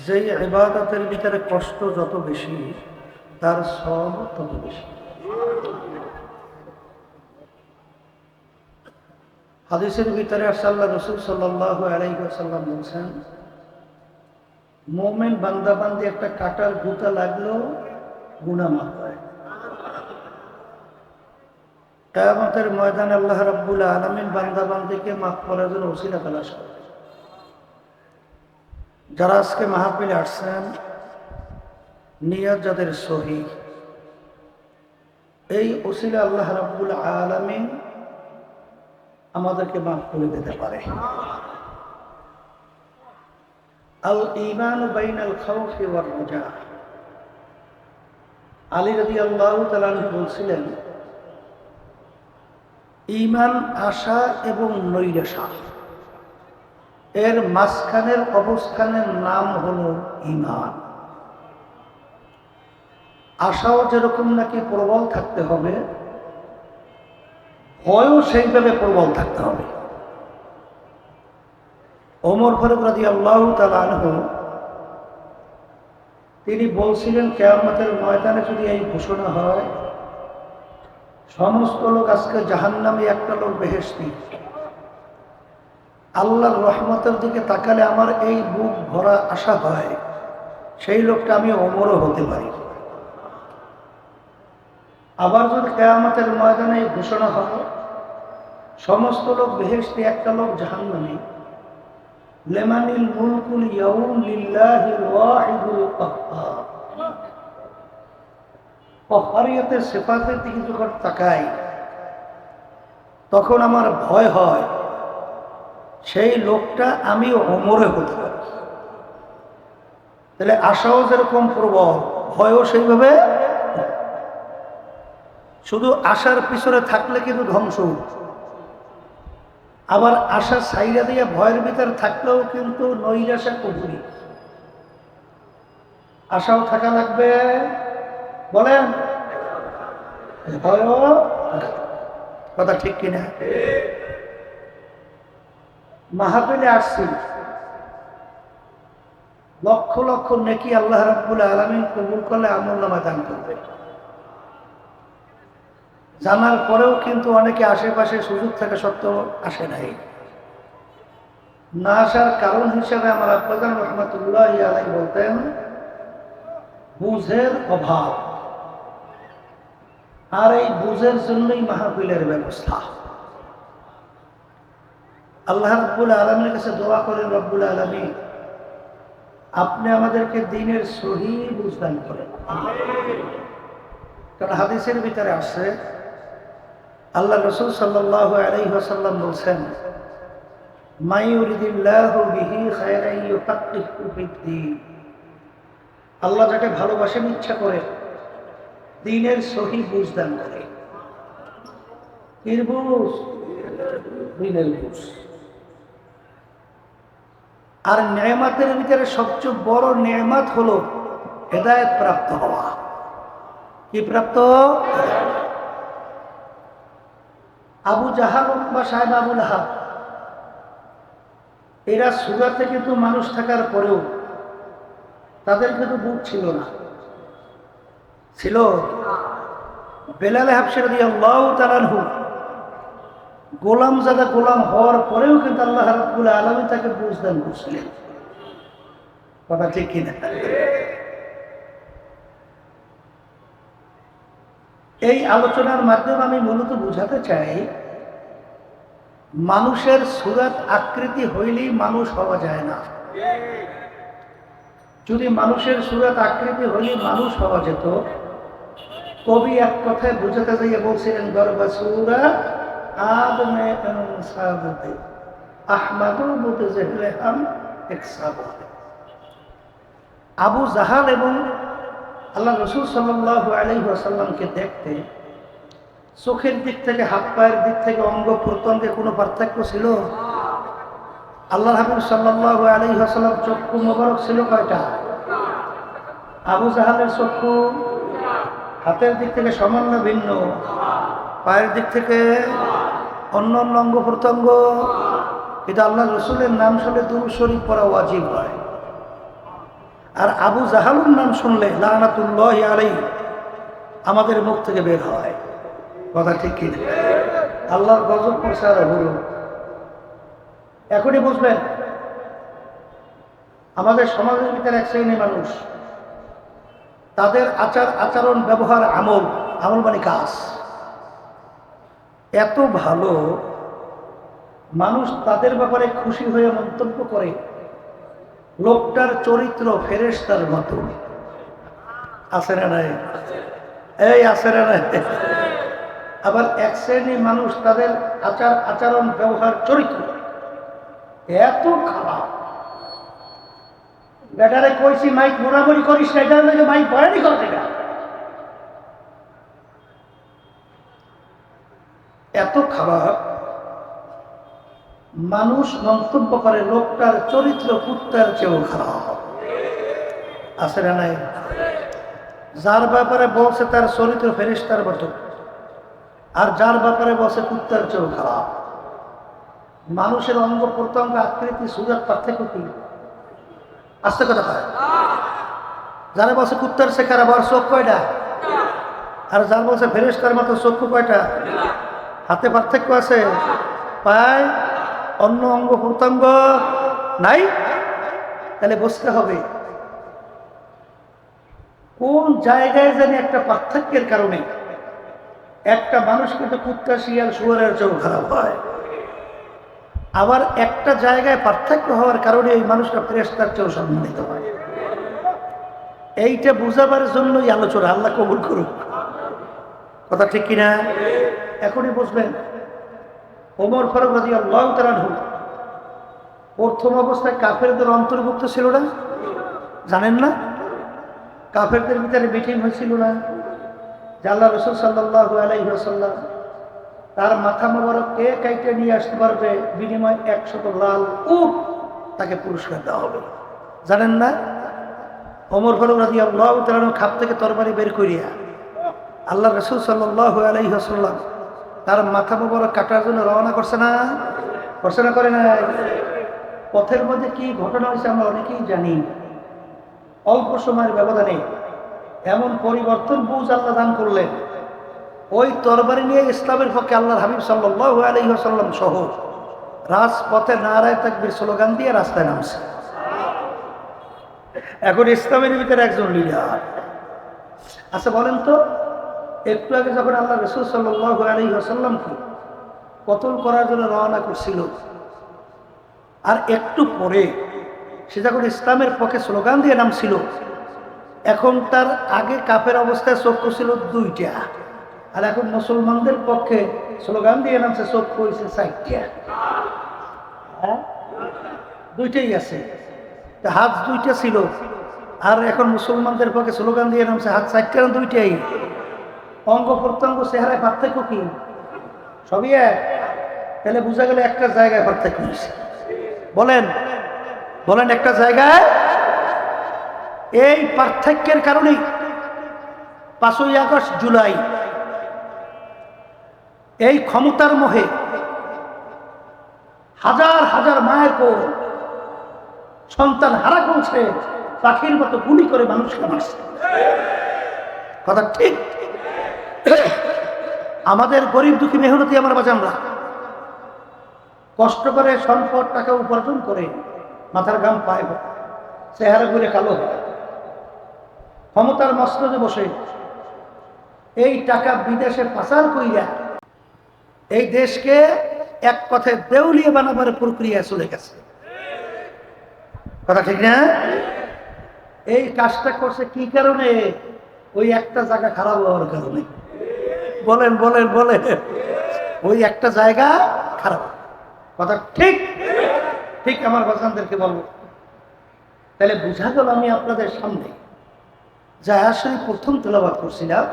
যেই ইবাদতের ভিতরে কষ্ট যত বেশি তার সওয়াব তত বেশি। হাদিসের ভিতরে আল্লাহ রাসূল সাল্লাল্লাহু আলাইহি ওয়াসাল্লাম বলেছেন, মুমিন বান্দা বান্দি একটা কাঁটার গুতা লাগলেও গুনাহ মাফ হয়। কিয়ামতের ময়দানে আল্লাহ রাব্বুল আলামিন বান্দা বান্দিকে মাফ করার জন্য ওসিলা তালাশ করে। যারা আজকে মাহফিলে আসছেন, নিয়ত যাদের সহিহ, এই ওসিলা আল্লাহ রাব্বুল আলামিন আমাদেরকে মাফ করে দিতে পারে। আল ঈমানু বাইনাল খাউফি ওয়ার রাজা। আলী রাদিয়াল্লাহু তাআলা বলছিলেন, ঈমান আশা এবং নৈরাশা, এর মাঝখানের অবস্থানের নাম হলো ঈমান। আশাও যেরকম নাকি প্রবল থাকতে হবে, ভয়ও সেইভাবে প্রবল থাকতে হবে। ওমর ফারুক রাদিয়াল্লাহু তাআলা আনহু তিনি বলছিলেন, কিয়ামতের ময়দানে যদি এই ঘোষণা হয়, সমস্ত লোক আজকে জাহান্নামে, একটা লোক বেহেশতি, আল্লাহর রহমতের দিকে তাকালে আমার এই বুক ভরা আশা হয়, সেই লোকটা আমি ওমরও হতে পারি। আবার যদি কিয়ামতের ময়দানে এই ঘোষণা হয়, সমস্ত লোক বেহেশতি, একটা লোক জাহান্নামী, লিমানিল মুলকুল ইয়াউম লিল্লাহিল ওয়াহিদুল কাহ্হার। কাহ্হারিয়তের সিফাতের দিকে যখন তাকাই, তখন আমার ভয় হয় সেই লোকটা আমি ওমরে হতে পারি। তাহলে আশাও যেরকম প্রবল, ভয়ও সেইভাবে। শুধু আশার পিছনে থাকলে কিন্তু ধ্বংস, আবার আশা ছাইরা দিয়ে ভয়ের ভিতরে থাকলেও কিন্তু নৈরাশা কবুরি। আশাও থাকা লাগবে, বলেন, ভয়ও। কথা ঠিক কিনা? মাহফিলে আসছি, লক্ষ লক্ষ নেকি আল্লাহ রাব্বুল আলামিন কবুল করলে আমলনামা দান করবে। জানার পরেও কিন্তু অনেকে আশেপাশে সুযোগ থাকা সত্ত্বেও আসে নাই। না আসার কারণ হিসেবে আমার আব্বাজান রহমাতুল্লাহি আলাইহি বলতেন, বুঝের অভাব। আর এই বুঝের জন্যই মাহফিলের ব্যবস্থা। আল্লাহ রাব্বুল আলামিনের কাছে দোয়া করেন, রব্বুল আলামিন আপনি আমাদেরকে দ্বীনের সহিহ বুঝ দান করেন। কারণ হাদিসের ভিতরে আসছে, আল্লাহ রাসূল সাল্লাল্লাহু আলাইহি ওয়াসাল্লাম বলেছেন, মা ইউরিদিল্লাহু বিহি খায়রান ইউফাক্কিহু ফিদ্দীন। আল্লাহ যাকে ভালোবাসেন, ইচ্ছা করে দ্বীনের সহিহ বুঝ দান করে। কি বুঝ? দ্বীনের বুঝ। আর নেয়ামতের ভিতরে সবচেয়ে বড় নেয়ামত হলো হেদায়েত প্রাপ্ত হওয়া। কি প্রাপ্ত? আবু জাহাল বা সাহেব আবু লাহাব, এরা সুরাতে কিন্তু মানুষ থাকার পরেও তাদের কিন্তু বুক ছিল না। ছিল? বেলাল হাবশী রাদিয়াল্লাহু তাআলা আনহু গোলাম জাদা গোলাম হওয়ার পরেও কিন্তু আল্লাহ রাব্বুল আলামিন তাকে বুঝ দান করছিলেন। কথা ঠিক কিনা? এই আলোচনার মাধ্যমে আমি মূলত বোঝাতে চাই, মানুষের সুরাত আকৃতি হইলেই মানুষ হওয়া যায় না। যদি মানুষের সুরাত আকৃতি হইলেই মানুষ হওয়া যেত, কবি এক কথায় বোঝাতে যাইয়ে বলছিলেন, গর্বা সুরা আদমে ইনসাবতে আহমাদু মুতজাহিলে হাম ইকসাবতে। আবু জাহাল এবং আল্লাহ রাসূল সাল্লাল্লাহু আলাইহি ওয়াসাল্লামকে দেখতে চোখের দিক থেকে, হাত পায়ের দিক থেকে, অঙ্গ প্রত্যঙ্গে কোনো পার্থক্য ছিল? আল্লাহ হাবিব সাল্লাল্লাহু আলাইহি ওয়াসাল্লাম চক্ষু মোবারক ছিল কয়টা? আবু জাহালের চক্ষু হাতের দিক থেকে সামান্য ভিন্ন, পায়ের দিক থেকে অন্য অন্য অঙ্গ প্রত্যঙ্গ। কিন্তু আল্লাহ রসুলের নাম শুনে দুরূদ শরীফ পড়া ওয়াজিব হয়। আর আবু জাহালুর নাম শুনলে লানাতুল্লাহি আলাইহি আমাদের মুখ থেকে বের হয়। কথা ঠিক কি না? আল্লাহর গজব করছে আর হলো। এখনই বুঝবেন আমাদের সমাজের ভিতরে এক শ্রেণীর মানুষ, তাদের আচার আচরণ ব্যবহার আমল, আমল মানে কাজ এত ভালো, মানুষ তাদের ব্যাপারে খুশি হয়ে মন্তব্য করে লোকটার চরিত্র ফেরেশতার মতো। আছে না নাই? এই আছে না নাই? আবার এক শ্রেণীর মানুষ তাদের আচার আচরণ ব্যবহার চরিত্র এত খারাপ, বেটারে কইছি মাইক মোড়ামুড়ি করিস না, এটা মাইক বয়ানি কর, এটা এত খারাপ। মানুষ মন্তব্য করে লোকটার চরিত্র কুত্তার চেয়েও খারাপ। আছে না নাই? যার ব্যাপারে বলছে তার চরিত্র ফেরেশতার মতো, আর যার ব্যাপারে বলছে কুত্তার চেয়েও খারাপ। মানুষের অঙ্গ প্রত্যঙ্গ আকৃতি সুজাত পার্থক্য কি? আস্তে কথা হয়। যারা বলছে কুত্তার চেয়ে খারাপ, আর চোখ কয়টা? আর যার বলছে ফেরেশতার মতো চক্ষু কয়টা? হাতে পার্থক্য আছে, পায়, অন্য অঙ্গ প্রত্যঙ্গ নাই। তাহলে বুঝতে হবে কোন জায়গায় জানি একটা পার্থক্যের কারণে একটা মানুষ কিন্তু কুত্তা, শিয়াল, শুয়োরের চেয়েও খারাপ হয়। আবার একটা জায়গায় পার্থক্য হওয়ার কারণে এই মানুষটা ফেরেশতার চেয়েও সম্মানিত হয়। এইটা বুঝাবার জন্যই আলোচনা। আল্লাহ কবুল করুক। কথা ঠিক কিনা? এখনই বুঝবেন ওমর ফারুক রাদিয়াল্লাহু তাআলা আনহু প্রথম অবস্থায় কাফেরদের অন্তর্ভুক্ত ছিল না, জানেন না? কাফেরদের ভিতরে মিটিং হয়েছিল না যে আল্লাহ রাসূল সাল্লাল্লাহু আলাইহি ওয়াসাল্লাম তার মাথা মোবারক কে কাইটে নিয়ে আসতে পারবে বিনিময়ে 100 লাল উট তাকে পুরস্কার দেওয়া হবে, জানেন না? ওমর ফারুক রাদিয়াল্লাহু তাআলা আনহু খাপ থেকে তরবারি বের করিয়া আল্লাহ রাসূল সাল্লাল্লাহু আলাইহি ওয়াসাল্লাম তার মাথা মোবারক কাটার জন্য রওনা করছে না? করছে না? করে না? পথের মধ্যে কি ঘটনা হয়েছে আমরা অনেকেই জানি। অল্প সময়ের ব্যবধানে এমন পরিবর্তন বুঝ আল্লাহ দান করলেন, ওই তরবারি নিয়ে ইসলামের পক্ষে আল্লাহর হাবিব সাল্লাল্লাহু আলাইহি ওয়াসাল্লাম সহ রাজপথে নারায়ে তাকবীর স্লোগান দিয়ে রাস্তায় নামছে। এখন ইসলামের ভিতরে একজন লিডার আচ্ছা বলেন তো, একটু আগে যখন আল্লাহ রাসূল সাল্লাল্লাহু আলাইহি ওয়াসাল্লামকে কতল করার জন্য রওনা করছিল, আর একটু পরে সে যখন ইসলামের পক্ষে স্লোগান দিয়ে নামছিল, এখন তার আগে কাফের অবস্থায় চক্ষু ছিল 2টা, আর এখন মুসলমানদের পক্ষে স্লোগান দিয়ে নামছে চক্ষু হয়েছে 4টা। হ্যাঁ, 2টাই আছে। হাত 2টা ছিল, আর এখন মুসলমানদের পক্ষে স্লোগান দিয়ে নামছে হাত 4টা, 2টাই। অঙ্গ প্রত্যঙ্গ চেহারায় পার্থক্য কি? সবই এক। তাহলে বোঝা গেল একটা জায়গায় পার্থক্য হয়েছে। বলেন বলেন একটা জায়গায়। এই পার্থক্যের কারণেই 5ই আগস্ট, জুলাই এই ক্ষমতার মোহে হাজার হাজার মায়ের কোল সন্তান হারা করছে, পাখির মতো গুলি করে মানুষকে মারছে। কথা ঠিক? আমাদের গরিব দুঃখী মেহনতি আমার বাজানরা কষ্ট করে সম্পদ টাকা উপার্জন করে মাথার ঘাম পায়, চেহারা ঘুরে কালো হয়, ক্ষমতার মসনদে বসে এই টাকা বিদেশে পাচার কইরা এই দেশকে এক কথায় দেউলিয়া বানাবার প্রক্রিয়া চলে গেছে। কথা ঠিক না? এই কাজটা করছে কি কারণে? ওই একটা জায়গা খারাপ হওয়ার কারণে। বলেন বলেন বলেন, ওই একটা জায়গা খারাপ। কথা ঠিক? ঠিক আমার বাচ্চাদেরকে বলবো। তাহলে বুঝা গেল আমি আপনাদের সামনে যা আসলে প্রথম তেলাওয়াত করছিলাম,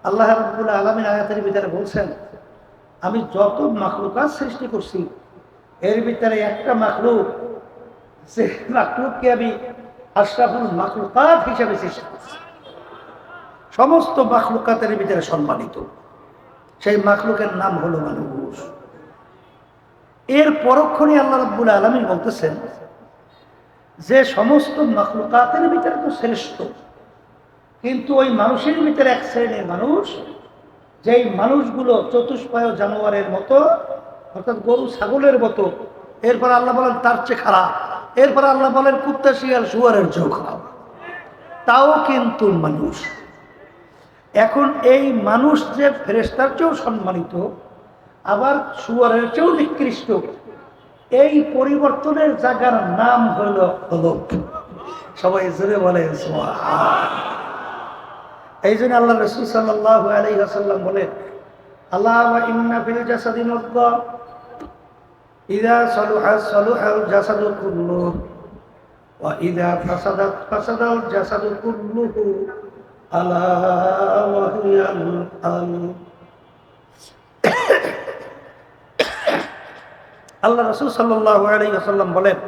আল্লাহ রাব্বুল আলামিন আয়াতের ভিতরে বলছেন আমি যত মাখলুকাত সৃষ্টি করছি এর ভিতরে একটা মাখলুক, যে মাখলুককে আমি আশরাফুল মাখলুকাত হিসেবে সৃষ্টি করছি, সমস্ত মাখলুকাতের ভিতরে সম্মানিত। সেই মাখলুকের নাম হলো মানুষ। এর পরক্ষণে আল্লাহ রাব্বুল আলামিন বলতেছেন যে সমস্ত মাখলুকাতের ভিতরে তো শ্রেষ্ঠ, কিন্তু ওই মানুষের ভিতরে এক শ্রেণীর মানুষ, যেই মানুষগুলো চতুষ্পায় জানোয়ারের মতো, অর্থাৎ গরু ছাগলের মতো, এরপর আল্লাহ বলেন তার চেয়ে খারাপ, এরপর আল্লাহ বলেন কুত্তা শিয়াল শুয়ারের চেয়েও খারাপ, তাও কিন্তু মানুষ। এখন এই মানুষ যে ফেরেশতার চেয়েও সম্মানিত, আবার শুয়ারের চেয়েও নিকৃষ্ট, এই পরিবর্তনের জায়গার নাম হল কলব। সবাই জোরে বলে সুবহানাল্লাহ। এই জন্য আল্লাহ রাসূল সাল্লাল্লাহু আলাইহি ওয়াসাল্লাম বলেন, আল্লাহ ওয়া ইন্না ফিল জাসাদি মুদগা ইযা সালুহা সালুহাল জাসাদু কুল্লুহু ওয়া ইযা ফাসাদাত ফাসাদাল জাসাদু কুল্লুহু আলা ওয়া হিয়াল কলব। আল্লাহ রাসূল সাল্লাল্লাহু আলাইহি ওয়াসাল্লাম বলেন,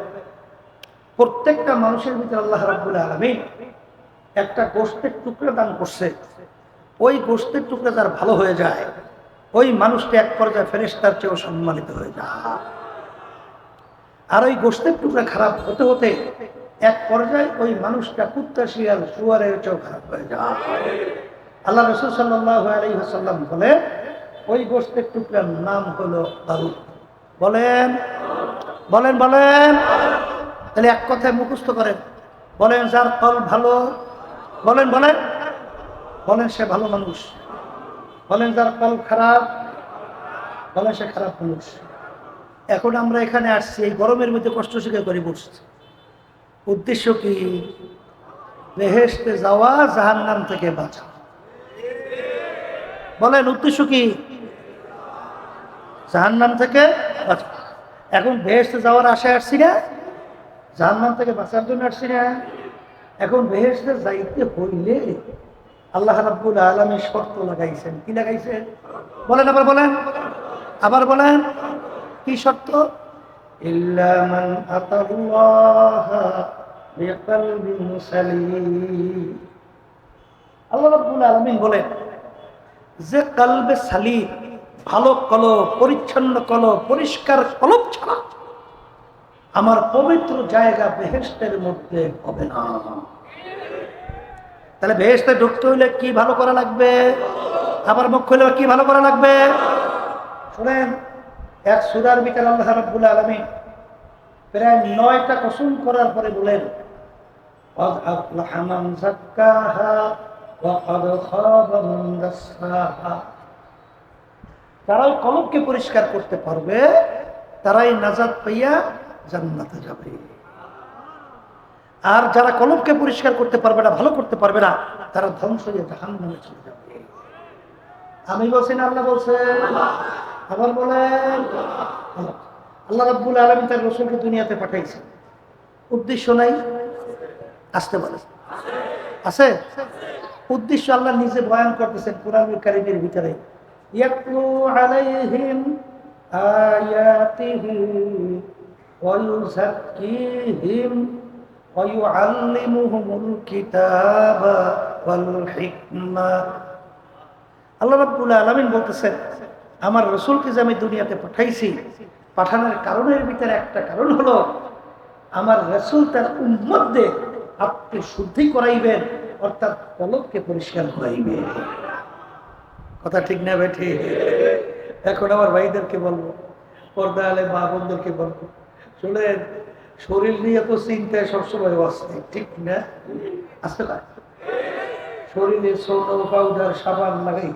প্রত্যেকটা মানুষের ভিতরে আল্লাহ রাব্বুল আলামিন একটা গোশতের টুকরা দান করছে। ওই গোশতের টুকরা যার ভালো হয়ে যায়, ওই মানুষটা এক পর্যায়ে ফেরেশতার চেয়েও সম্মানিত হয়ে যায়। আর ওই গোশতের টুকরা খারাপ হতে হতে এক পর্যায়ে ওই মানুষটা কুত্তা শিয়াল শুয়ারের চেয়েও খারাপ হয়ে যায়। আল্লাহ রাসূল সাল্লাল্লাহু আলাইহি ওয়াসাল্লাম বলে, ওই গোশতের টুকরার নাম হলো দারুদ। বলেন বলেন বলেন, তাহলে এক কথায় মুখস্থ করেন, বলেন যার কল ভালো, বলেন বলেন বলেন সে ভালো মানুষ। বলেন যার কল খারাপ, বলেন সে খারাপ মানুষ। এখন আমরা এখানে আসছি, এই গরমের মধ্যে কষ্ট স্বীকার করে বসছি। উদ্দেশ্য কি? বেহেশতে যাওয়া, জাহান্নাম থেকে বাঁচা। বলেন উদ্দেশ্য কি? জাহান্নাম থেকে বাঁচা। এখন বেহেশতে যাওয়ার আশায় আসছি না, জাহান্নাম থেকে বাঁচার জন্য আসছি না। এখন বেহেশতে যাইতে হইলে আল্লাহ রাব্বুল আলামিন শর্ত লাগাইছেন। কি লাগাইছেন? বলেন আবার বলেন, আবার বলেন, কি শর্ত? ইল্লা মান আতাল্লাহা বিকলবিন সালিম। আল্লাহ রাব্বুল আলামিন বলেন, যে কলবে সালিম, ভালো কলব, পরিচ্ছন্ন কলব, পরিষ্কার কলব ছাড়া আমার পবিত্র জায়গা বেহেশতের মধ্যে হবে না। তাহলে বেহেশতে ঢুকতে হইলে কি ভালো করা লাগবে? আবার মুখ খুলে কি ভালো করা লাগবে? শুনেন, এক সূরার ভিতরে আল্লাহ রাব্বুল আলামিন প্রায় 9টা কসম করার পরে বলেন, ক্বাদ আফলাহা মান যাক্কাহা ওয়া ক্বাদ খাবা মান দাসসাহা। যারাই কলবকে পরিষ্কার করতে পারবে, তারাই নাজাত পাইয়া জান্নাতে যাবে। আর যারা কলবকে পরিষ্কার করতে পারবে না, ভালো করতে পারবে না, তারা ধ্বংস হয়ে জাহান্নামে চলে যাবে। আমি বলছি না আল্লাহ বলছেন? আবার বলেন, আল্লাহ রাব্বুল আলামিন তার রাসূলকে দুনিয়াতে পাঠাইছেন। উদ্দেশ্য নাই? আসতে বলে আছে। উদ্দেশ্য আল্লাহ নিজে বয়ান করতেছেন কুরআনুল কারীমের ভিতরে, ইয়াতলু আলাইহিম আয়াতিহি ওয়া ইউযাক্কিহিম ওয়া ইউআল্লিমুহুমুল কিতাবা ওয়াল হিকমা। আল্লাহ রাব্বুল আলামিন বলতেছেন, আমার রাসূলকে যে আমি দুনিয়াতে পাঠাইছি, পাঠানোর কারণের ভিতরে একটা কারণ হলো আমার রাসূল তার উম্মতদের আত্মশুদ্ধি করাইবেন, অর্থাৎ কলবকে পরিষ্কার করাইবেন। কথা ঠিক না বেঠি? এখন আমার ভাইদেরকে বলবো, পর্দা আলে মা বোনদেরকে বলবো, শুনেন, শরীর নিয়ে তো চিন্তায় সবসময় আসছে, ঠিক না? আসতে পারে শরীরে সোনো পাউডার সাবান লাগাই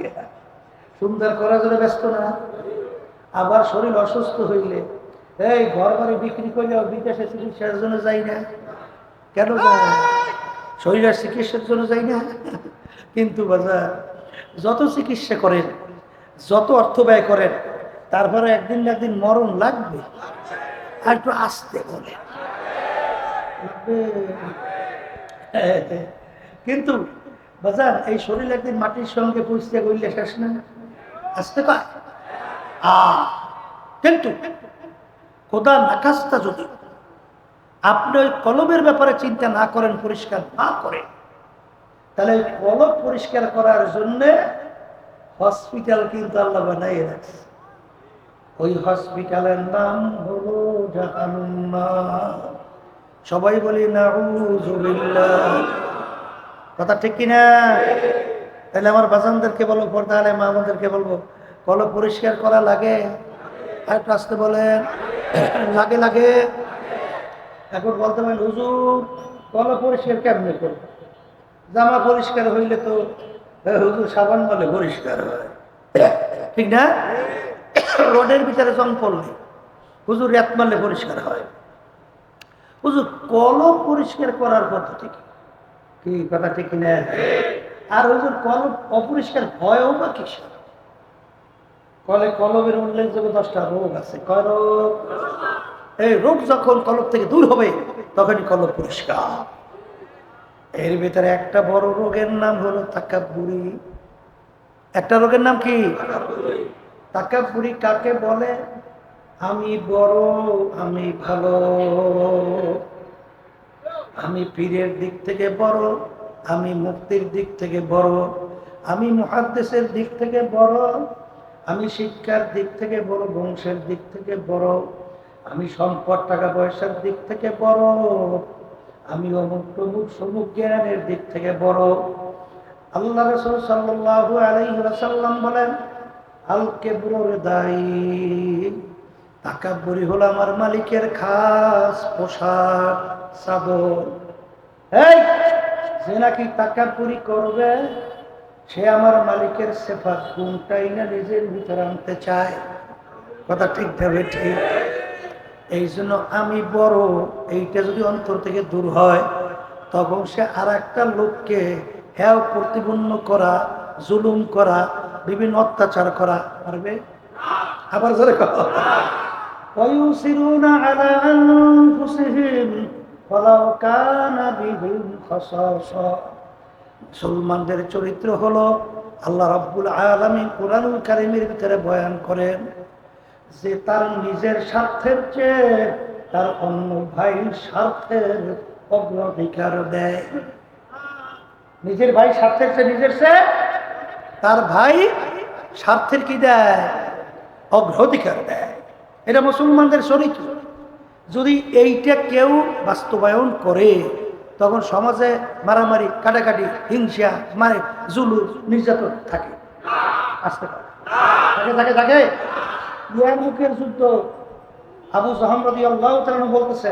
সুন্দর করার জন্য ব্যস্ত না। আবার শরীর অসুস্থ হইলে এই ঘর বাড়ি বিক্রি করে বিদেশে চিকিৎসার জন্য যাই না। কেন যায়? শরীরের চিকিৎসার জন্য যাই না। কিন্তু বাজার যত চিকিৎসা করেন, যত অর্থ ব্যয় করেন, তারপরে একদিন না একদিন মরণ লাগবে। আর একটু আসতে বলে, কিন্তু বাজার এই শরীর একদিন মাটির সঙ্গে পরিষ্কার করলে শেষ না, আসতে পারে। কিন্তু খোদা নাকাস্তা যদি আপনি ওই কলবের ব্যাপারে চিন্তা না করেন, পরিষ্কার না করেন, তাহলে ওই কলব পরিষ্কার করার জন্য হসপিটাল কিন্তু আল্লাহ বানাইয়ে রাখছে। ওই হসপিটালের নাম হলো জাহান্নাম। সবাই বলি নাউযুবিল্লাহ। কথা ঠিক কিনা? তাহলে আমার বাজানদেরকে বলবো, পর্দা আলে মা আমাদেরকে বলবো, কলব পরিষ্কার করা লাগে? আর একটু আসতে বলেন, লাগে লাগে। এখন বলতে পারেন হুজুর কলব পরিষ্কার কেমনে করবো? জামা পরিষ্কার হইলে তো হুজুর সাবান বলে পরিষ্কার হয়, ঠিক না? রোডের ভিতরে জং পড়লে হুজুর রেত মারলে পরিষ্কার হয়। হুজুর কলব পরিষ্কার করার পদ্ধতি কি? কি কথা ঠিক কিনা? আর হুজুর কলব অপরিষ্কার হয়ও বা কিসে? কলবের উল্লেখযোগ্য 10টা রোগ আছে। কয় রোগ? এই রোগ যখন কলব থেকে দূর হবে তখনই কলব পরিষ্কার। এর ভিতরে একটা বড় রোগের নাম হলো তাকাব্বুরি। একটা রোগের নাম কি? তাকাব্বুরি কাকে বলে? আমি বড়, আমি ভালো, আমি পীরের দিক থেকে বড়, আমি মুক্তির দিক থেকে বড়, আমি মুহাদ্দিসের দিক থেকে বড়, আমি শিক্ষার দিক থেকে বড়, বংশের দিক থেকে বড়, আমি সম্পদ টাকা পয়সার দিক থেকে বড়, আমি অমুক প্রমুখ সমুখ জ্ঞানের দিক থেকে বড়। আল্লাহ রাসূল সাল্লাল্লাহু আলাইহি ওয়াসাল্লাম বলেন, আল কিবরুর দাই, তাকাব্বুরি হলো আমার মালিকের খাস পোশাক, চাদর। এই যে নাকি তাকাব্বুরি করবে সে আমার মালিকের সিফাত গুণটাই না নিজের ভিতরে আনতে চায়। কথা ঠিক ভাবে ঠিক। এই জন্য আমি বড় এইটা যদি অন্তর থেকে দূর হয় তখন সে আর একটা লোককে হেয় প্রতিপন্ন করা, জুলুম করা, বিভিন্ন অত্যাচার করা পারবে। আবার জোরে কথা। ويؤثرون على أنفسهم ولو كان بهم خصاصة। মুসলমানদের চরিত্র হলো, আল্লাহ রাব্বুল আলামিন কুরআনুল কারীমের ভিতরে বয়ান করেন যে তার নিজের স্বার্থের চেয়ে তার অন্য ভাইয়ের স্বার্থের অগ্রাধিকার দেয়। নিজের ভাই স্বার্থের চেয়ে নিজের চেয়ে তার ভাই স্বার্থের কি দেয়? অগ্রাধিকার দেয়। এটা মুসলমানদের চরিত্র। যদি এইটা কেউ বাস্তবায়ন করে তখন সমাজে মারামারি, কাটাকাটি, হিংসা, মানে জুলুম, নির্যাতন থাকে। আসতে পারে থাকে থাকে থাকে। ইয়ারমুকের যুদ্ধ, আবু জাহম রাদিয়াল্লাহু তাআলা বলতেছে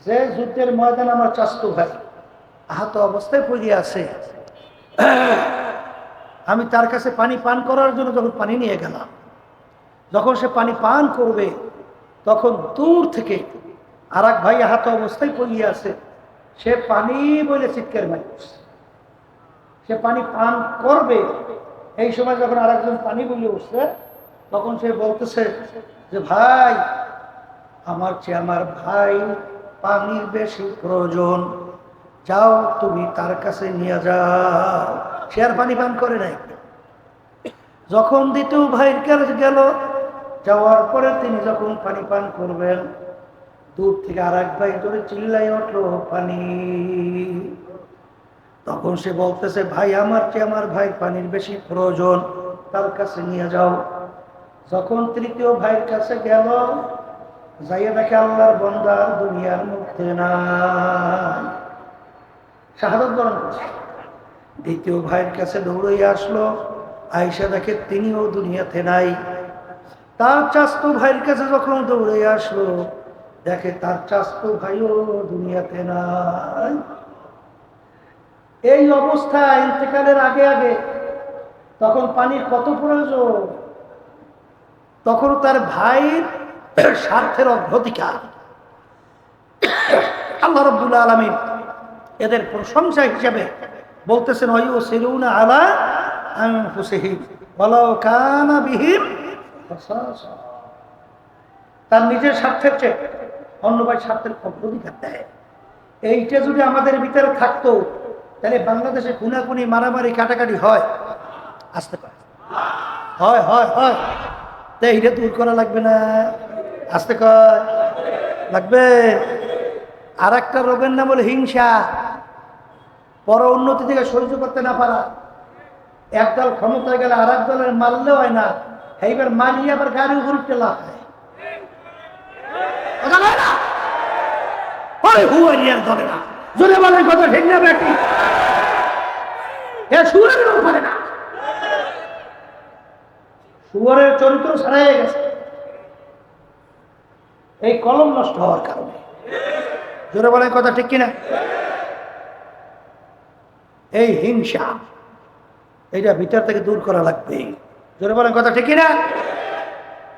যে যুদ্ধের ময়দানে আমার চাচতো ভাই আহত অবস্থায় পড়ে আছে। আমি তার কাছে পানি পান করার জন্য যখন পানি নিয়ে গেলাম, যখন সে পানি পান করবে তখন দূর থেকে আর এক ভাই আহত অবস্থায় পড়িয়ে আছে, সে পানি বলে চিৎকার মারছে। সে পানি পান করবে, এই সময় যখন আর একজন পানি বলে উঠছে তখন সে বলতেছে যে ভাই, আমার চেয়ে আমার ভাই পানির বেশি প্রয়োজন, যাও তুমি তার কাছে নিয়ে যাও। সে আর পানি পান করে নাই। যখন দ্বিতীয় ভাইয়ের কাছে গেল, যাওয়ার পরে তিনি যখন পানি পান করবেন, দূর থেকে আর এক ভাই ধরে চিল্লাই উঠলো পানি। তখন সে বলতেছে ভাই, আমার চেয়ে আমার ভাই পানির বেশি প্রয়োজন, তার কাছে নিয়ে যাও। যখন তৃতীয় ভাইয়ের কাছে গেল, যাইয়া দেখে আল্লাহর বান্দা দুনিয়ার মধ্যে নাই, শাহাদাত বরণ করছে। দ্বিতীয় ভাইয়ের কাছে দৌড়ে আসলো, আয়েশা দেখে তিনিও দুনিয়াতে নাই। তার চাচতো ভাইয়ের কাছে যখন দৌড়ে আসলো, দেখে তার চাচতো ভাইও দুনিয়াতে নাই। এই অবস্থা ইন্তেকালের আগে আগে তখন পানির কত প্রয়োজন, তখন তার ভাইয়ের স্বার্থের অগ্রাধিকার। আল্লাহ রাব্বুল আলামিন এদের প্রশংসা হিসেবে বলতেছেন ওয়ায়ুসিরুনা আলা আনফুসিহিম ওয়ালাউ কানা বিহিম খাসাসা। তার নিজের স্বার্থের চেয়ে অন্য ভাই স্বার্থের অগ্রাধিকার দেয়। এইটা যদি আমাদের ভিতরে থাকতো তাহলে বাংলাদেশে খুনাখুনি, মারামারি, কাটাকাটি হয়? আসতে পারে হয় হয় হয়। তাই এটা দূর করা লাগবে না? আসতে কয় লাগবে। আর একটা রোগের নাম হলো হিংসা, পর উন্নতি থেকে সহ্য করতে না পারা। একদল ক্ষমতায় গেলে আর এক দলের মারলে হয় না, এইবার মারিয়ে আবার গাড়ি উল্টে লাভ হয়। ওই হুয়াইয়ার ধরে না। জোরে বলেন কথা ঠিক না বেটি? এ শুয়ারেরও পারে না। শুয়ারের চরিত্র ছাড়াই গেছে এই কলম নষ্ট হওয়ার কারণে। জোরে বলেন কথা ঠিক কিনা? এই হিংসা এইটা ভিতর থেকে দূর করা লাগবে। জোরে বলেন কথা ঠিক কিনা?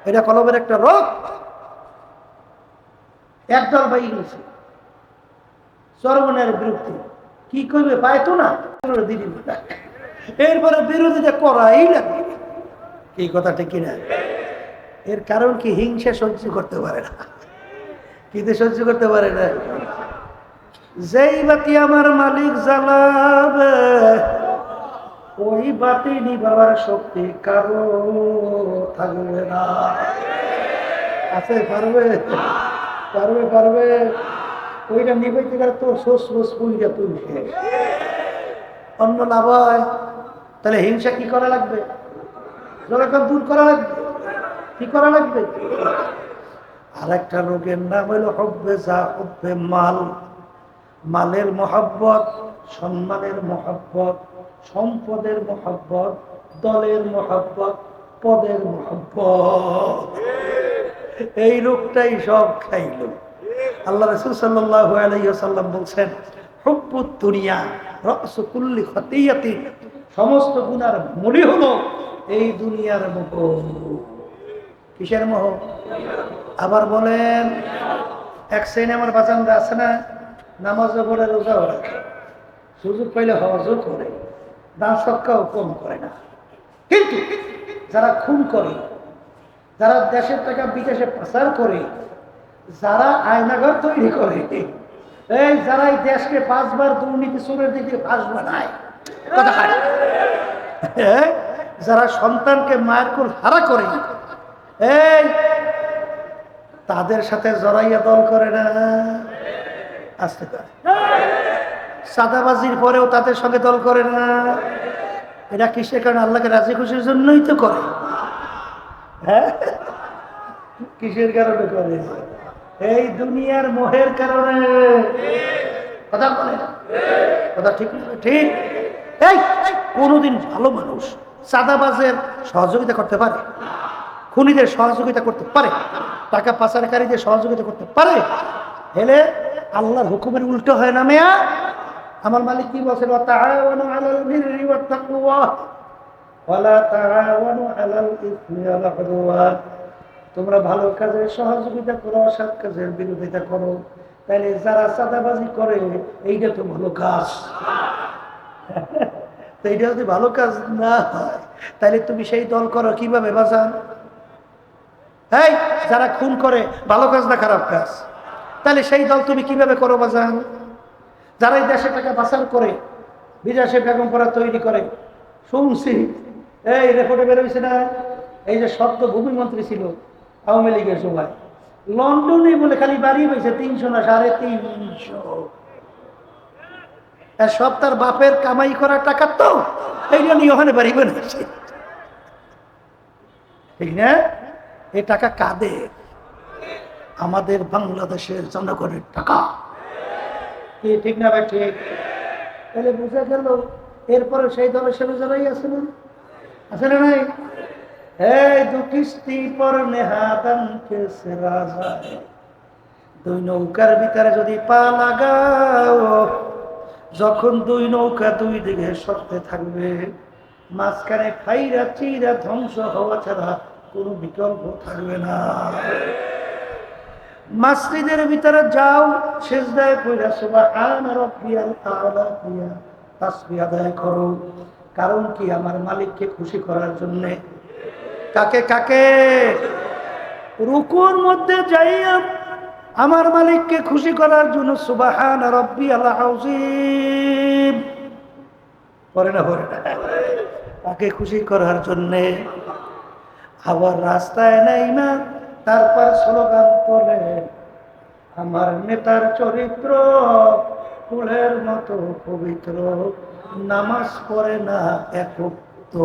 এটা কলমের একটা রোগ। একদল বাই গেছে চরমনের বিরুদ্ধে, কি করবে পাইতো না, এরপরে বিরোধিতা করাই লাগবে। কি কথা ঠিক কিনা? এর কারণ কি? হিংসা সহ্য করতে পারে না। কিন্তু সহ্য করতে পারে না। যেই বাতি আমার মালিক জ্বালাবে ওই বাতি নিভাবার শক্তি কারো থাকবে না। আছে? পারবে? পারবে? পারবে? ওইটা নিভাইতে গেলে তোর সোস সোস পুইটা তুলবে, অন্য লাভ হয়। তাহলে হিংসা কি করা লাগবে? যখন দূর করা লাগবে। কি করা লাগবে? আর একটা রোগের নাম হইল হব্বে যা হব্বে মাল। মালের মহব্বত, সম্মানের মহব্বত, সম্পদের মহব্বত, দলের মহব্বত, পদের মহব্বত। এই রোগটাই সব খাইল। আল্লাহ রাসূল সাল্লাল্লাহু আলাইহি ওয়াসাল্লাম বলছেন, হুব্বুদ দুনিয়া রাসু কুল্লি খাতিয়াতিন। সমস্ত গুনার মূলই হলো এই দুনিয়ার মোহ। কিসের মোহ? আবার বলেন, এক শ্রেণী আমার বাজানরা আছে না, নামাজও পড়ে, রোজাও রাখে, সুযোগ পাইলে হজও করে, দান সৎকাও কম করে না। কিন্তু যারা খুন করে, যারা দেশের টাকা বিদেশে পাচার করে, যারা আয়নাঘর তৈরি করে, এই যারা এই দেশকে 5 বার দুর্নীতি চোরের দিকে ফাঁস বানায়, কথা হয়, যারা সন্তানকে মায়ের কোল হারা করে, এই তাদের সাথে জড়াইয়া দল করে না। আসতে পারে সাদাবাজির পরেও তাদের সঙ্গে দল করে না। এটা কিসের কারণে? আল্লাহকে রাজি খুশির জন্যই তো করে। হ্যাঁ, কিসের কারণে করে? এই দুনিয়ার মোহের কারণে। কথা বলে না? কথা ঠিক না? ঠিক। এই কোনদিন ভালো মানুষ সাদাবাজের সহযোগিতা করতে পারে? খুনিদের সহযোগিতা করতে পারে? টাকা পাচারকারীদের সহযোগিতা করতে পারে? হেলে আল্লাহর হুকুমের উল্টো হয় না মেয়া। আমার মালিক কি বলছেন? তাআওয়ানু আলাল বিররি ওয়াত তাকওয়া ওয়ালা তাআওয়ানু আলাল ইসমি ওয়াল উদওয়ান। তোমরা ভালো কাজের সহযোগিতা করো, অসৎ কাজের বিরোধিতা করো। তাইলে যারা চাঁদাবাজি করে এইটা তো ভালো কাজ। তো এইটা যদি ভালো কাজ না হয় তাইলে তুমি সেই দল করো কিভাবে বাজান? এই যারা খুন করে ভালো কাজ না খারাপ কাজ? তাহলে সেই দল তুমি কিভাবে করো বাজান? যারা এই দেশে টাকা পাচার করে বিদেশে বেগম পড়া তৈরি করে, শুনছি এই রেকর্ডে বেরোইছে না, এই যে শব্দ ভূমিমন্ত্রী ছিল আওয়ামী লীগের সময়, লন্ডনে বলে খালি বাড়ি পেয়েছে 300 না 350। সব তার বাপের কামাই করা টাকা, তো এইটা নিয়ে ওখানে বাড়ি বানিয়েছে। ঠিক না? এই টাকা কাদের? আমাদের বাংলাদেশের জনগণের টাকা। কি ঠিক না ভাই? ঠিক। তাহলে বুঝা গেল এরপরে সেই দলের সাথে যারাই আছে না, আছে না নাই? এই দু কিস্তি পর নেহাদান কে সেরা যায়। দুই নৌকার ভিতরে যদি পা লাগাও, যখন দুই নৌকা দুই দিকে সরতে থাকবে, মাঝখানে খাইরা চিরা ধ্বংস হওয়া ছাড়া কোনো বিকল্প থাকবে না। মসজিদের ভিতরে যাও, সিজদায় পড়া সুবহান রাব্বিয়াল আ'লা দিয়া তাসবিহ আদায় করো। কারণ কি? আমার মালিককে খুশি করার জন্য। কাকে কাকে? রুকুর মধ্যে যাইয়া আমার মালিককে খুশি করার জন্য সুবহান রাব্বিয়াল আযীম পড়ে না? পড়ে না? তাকে খুশি করার জন্য। আবার রাস্তায় নাইমা তারপর স্লোগান তোলে, আমার নেতার চরিত্র ফুলের মতো পবিত্র, নামাজ পড়ে না একক। তো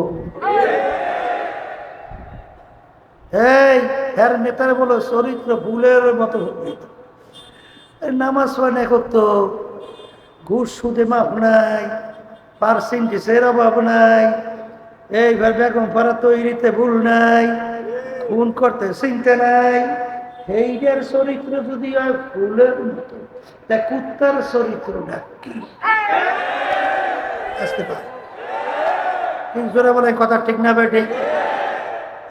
এই এর নেতার বলো চরিত্র ফুলের মতো পবিত্র, নামাজ পড়ে না করতো, ঘুষ সুদে মাপ নাই, পার্সেন্টেজের অভাব নাই, এইবার বেগম পাড়া তৈরিতে ভুল নাই, খুন করতে চিনতে নাই। এইটার চরিত্র যদি হয় ফুলের মতো, তা কুত্তার চরিত্রটা কি আসতে পারে? কিন্তু বলে কথা ঠিক না বেটে?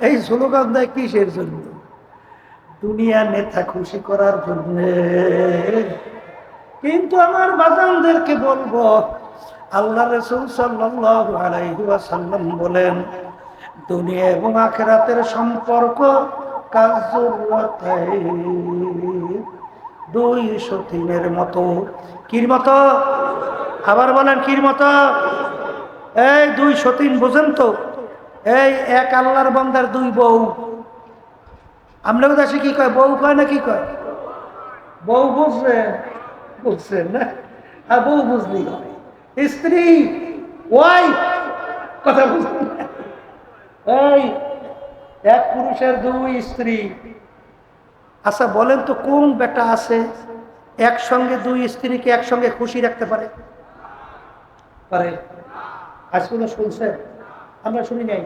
এই স্লোগান দেয় কিসের জন্য? দুনিয়া নেতা খুশি করার জন্য। কিন্তু আমার বাজানদেরকে বলবো, আল্লাহ রাসূল সাল্লাল্লাহু আলাইহি ওয়াসাল্লাম বলেন, দুনিয়া এবং আখিরাতের সম্পর্ক কাযুরাতাইন, দুই সতীনের মতো। কির মতো? আবার বলেন কির মতো? এই দুই সতীন বুঝেন তো? এই এক আল্লাহর বান্দার দুই বউ। আমরা দেশে কি কয়? বউ কয় না কি কয়? বউ বুঝলেন? বুঝছেন না? আর বউ বুঝলি হবে স্ত্রী, ওয়াইফ, কথা বুঝলেন? এই এক পুরুষের দুই স্ত্রী। আচ্ছা বলেন তো, কোন বেটা আছে একসঙ্গে দুই স্ত্রীকে একসঙ্গে খুশি রাখতে পারে? পারে? আজ কোনো শুনছেন? আমরা শুনি নাই।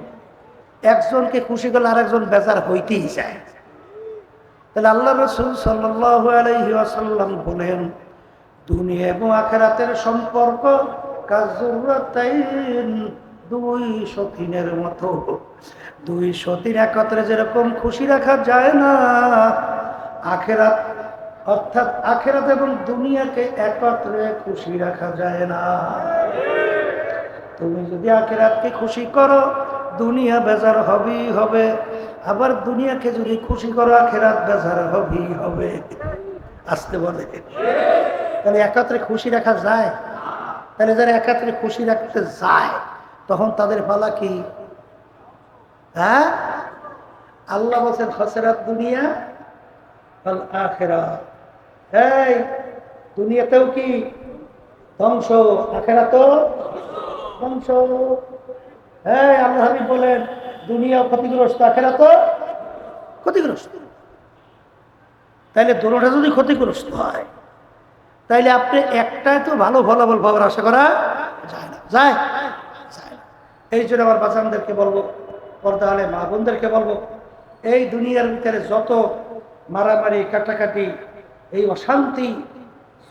একজনকে খুশি করলে আরেকজন বেজার হইতেই চায়। তাহলে আল্লাহ রাসূল সাল্লাল্লাহু আলাইহি ওয়াসাল্লাম বলেন, দুনিয়া এবং আখিরাতের সম্পর্ক কাযুরাতাইন, দুই সতীনের মতো। দুই সতীন একত্রে যেরকম খুশি রাখা যায় না, আখিরাত অর্থাৎ আখিরাত এবং দুনিয়াকে একত্রে খুশি রাখা যায় না। তুমি যদি আখিরাতকে খুশি করো, দুনিয়া বেজার হবেই হবে। আবার দুনিয়াকে যদি খুশি করো, আখিরাত বেজার হবেই হবে। আসতে বলে, তাহলে একত্রে খুশি রাখা যায়? তাহলে যারা একত্রে খুশি রাখতে যায়, তখন তাদের পালা কি? হ্যাঁ, আল্লাহ বলছেন খাসিরাত দুনিয়া ওয়াল আখিরাত। এই দুনিয়াতেও কি ধ্বংস, আখিরাতও ধ্বংস। এই আল্লাহ হাবিব বলেন, দুনিয়া ক্ষতিগ্রস্ত, আখিরাতও ক্ষতিগ্রস্ত। তাইলে দুটোটা যদি ক্ষতিগ্রস্ত হয়, তাইলে আপনি একটাই তো ভালো ফলাফল পাওয়ার আশা করা যায় না। যায়? যায় না। এই জন্য আমার বাচ্চাদেরকে বলবো, পর্দা আলে মা বোনদেরকে বলবো, এই দুনিয়ার ভিতরে যত মারামারি, কাটাকাটি, এই অশান্তি,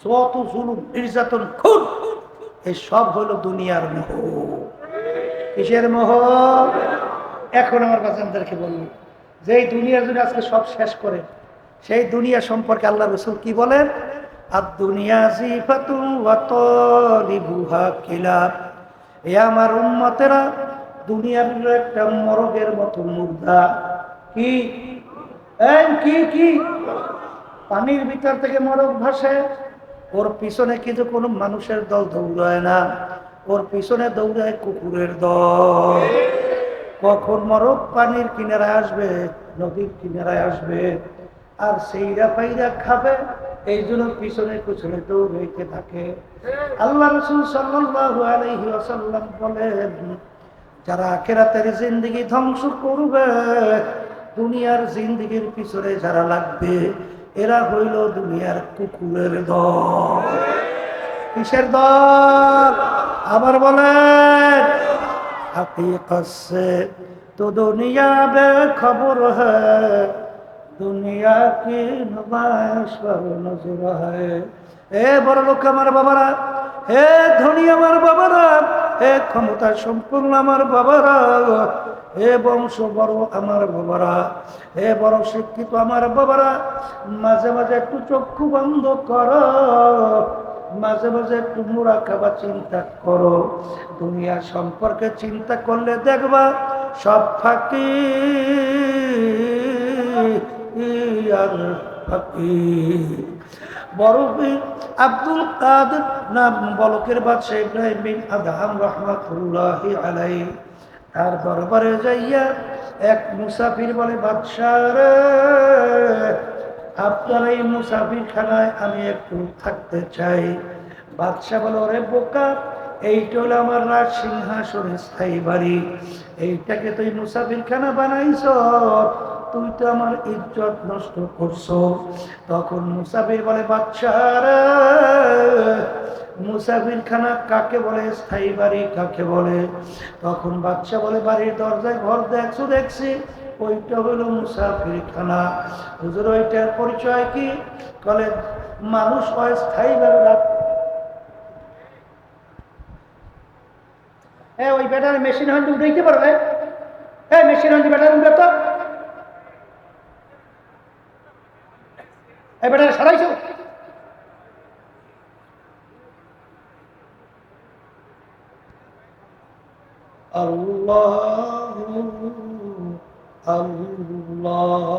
যত জুলুম, নির্যাতন, খুন, এই সব হলো দুনিয়ার মোহ। কিসের মোহ? এখন আমার বাচ্চাদেরকে বলবো, যে এই দুনিয়ার জন্য আজকে সব শেষ করে, সেই দুনিয়া সম্পর্কে আল্লাহ রাসূল কি বলেন? আদ-দুনিয়া জিফাতুন ওয়া তালিবুহা কিলাব। এ আমার উম্মতেরা, দুনিয়ার একটা মরগের মতো মুর্দা। কি? এই কি কি? পানির ভিতর থেকে মরগ ভাসে, ওর পিছনে কিন্তু কোনো মানুষের দল দৌড়ায় না, ওর পিছনে দৌড়ায় কুকুরের দল। কখন মরগ পানির কিনারায় আসবে, নদীর কিনারায় আসবে, আর সেইরা পাইরা খাবে, এই জন্য পিছনে পিছনে দৌড়াইতে থাকে। আল্লাহ রাসূল সাল্লাল্লাহু আলাইহি ওয়াসাল্লাম বলেন, যারা আখিরাতের জিন্দেগি ধ্বংস করবে, দুনিয়ার জিন্দেগির পিছনে যারা লাগবে, এরা হইল দুনিয়ার কুকুরের দল। কিসের দল? আবার বলেন, हकीकत से तो दुनिया बेखबर है, दुनिया की नुमाइश पर नजर है। এ বড় লোক আমার বাবারা, হে ধনী আমার বাবারা, হে ক্ষমতা সম্পূর্ণ আমার বাবারা, হে বংশ বড় আমার বাবারা, হে বড় শিক্ষিত আমার বাবারা, মাঝে মাঝে একটু চক্ষু বন্ধ করো, মাঝে মাঝে একটু মুরাকাবা চিন্তা করো। দুনিয়া সম্পর্কে চিন্তা করলে দেখবা সব ফাঁকি আর ফাঁকি। বড় আব্দুল কাদের নাম বলকের বাদশাহ ইব্রাহিম বিন আদহাম রাহমাতুল্লাহি আলাইহি, তার দরবারে যাইয়া এক মুসাফির বলে, বাদশাহ রে, আপনার এই মুসাফির খানায় আমি একটু থাকতে চাই। বাদশাহ বলে, ওরে বোকা, এইটা হলো আমার রাজ সিংহাসন স্থায়ী বাড়ি, এইটাকে তুই মুসাফির খানা বানাইছ, তুই তো আমার ইজ্জত নষ্ট করছো। তখন মুসাফির বলে, বাদশারা, মুসাফির খানা কাকে বলে, স্থায়ী বাড়ি কাকে বলে? তখন বাদশা বলে, বাড়ির দরজায় ঘর দেখছো দেখছি, ওইটা হলো মুসাফির খানা। হুজুর ওইটার পরিচয় কি? বলে, মানুষ অস্থায়ীভাবে ওই ব্যাটারি মেশিন হয়তো উঠাইতে পারবে। মেশিন হয়তো ব্যাটারি উঠে তো এই ব্যাটারি সারাইছো। আল্লাহ আল্লাহ।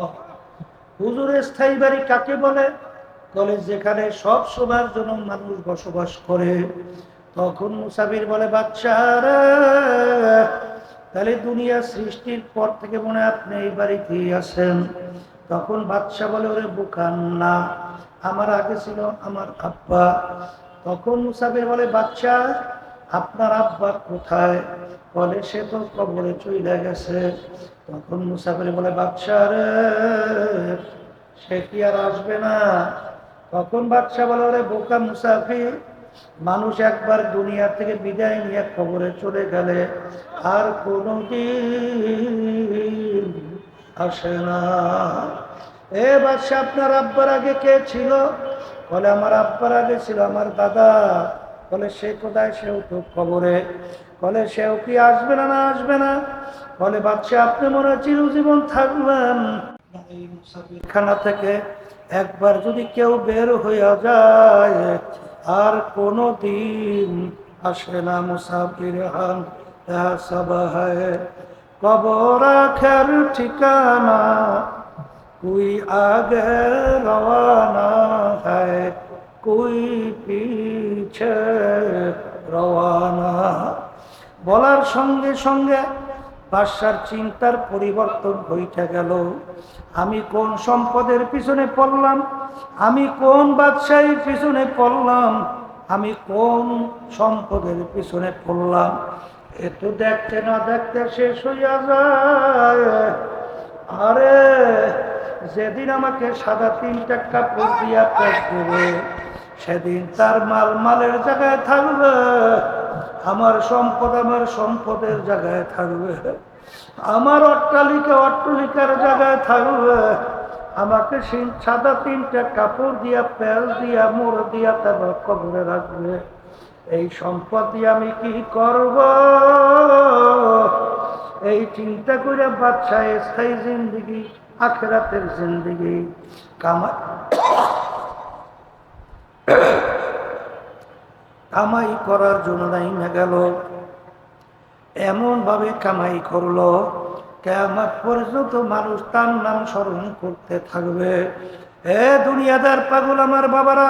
হুজুরের স্থায়ী বাড়ি কাকে বলে? বলে, যেখানে সব সময়ের জন্য মানুষ বসবাস করে। তখন মুসাফির বলে, বাদশারা, তাহলে দুনিয়া সৃষ্টির পর থেকে মনে হয় আপনি এই বাড়িতেই আছেন। তখন বাদশা বলে, ওরে বোকান না, আমার আগে ছিল আমার আব্বা। তখন মুসাফির বলে, বাদশা, আপনার আব্বা কোথায়? বলে, সে তো কবরে চলে গেছে। তখন মুসাফির বলে, বাদশা রে, সে কি আর আসবে না? তখন বাদশা বলে, ওরে বোকা মুসাফির, মানুষ একবার দুনিয়া থেকে বিদায় নিয়ে কবরে চলে গেলে আর কোনদিন আসে না। বাদশা, আপনার আব্বার আগে কে ছিল? বলে, আমার আব্বার আগে ছিল আমার দাদা। বলে, সে কোথায়? সেও তো কবরে। বলে, সেও কি আসবে না? না আসবে না। বলে, বাদশা, আপনি মনে হয় চিরজীবন থাকবেন। এই মুসাফিরখানা থেকে একবার যদি কেউ বের হইয়া যায় আর কোনো দিন আসে না। মুসাফির হান সব হয় কবর আখের ঠিকানা, कोई आगे रवाना है कोई पीछे रवाना। বলার সঙ্গে সঙ্গে বাদশার চিন্তার পরিবর্তন হইতে গেল। আমি কোন সম্পদের পিছনে পড়লাম, আমি কোন বাদশাহীর পিছনে পড়লাম, আমি কোন সম্পদের পিছনে পড়লাম, এত দেখতে না দেখতে শেষ হইয়া যায়। আরে যেদিন আমাকে সাদা 3টা কাপড় দিয়া পেট দেবে, সেদিন তার মালের জায়গায় থাকবে, আমার সম্পদের জায়গায় থাকবে, আমার অট্টালিকার জায়গায় থাকবে। আমাকে সাদা 3টা কাপড় দিয়া পেল দিয়া মোড় দিয়া তারপর কবরে রাখবে। এই সম্পদ দিয়ে আমি কি করব? এই চিন্তা করে বাদশা স্থায়ী জিন্দিগি, আখেরাতের জিন্দিগি কামাই করার জন্য নাইমা গেল। এমন ভাবে কামাই করলো, কিয়ামত পর্যন্ত মানুষ তার নাম স্মরণ করতে থাকবে। দুনিয়াদার পাগল আমার বাবারা,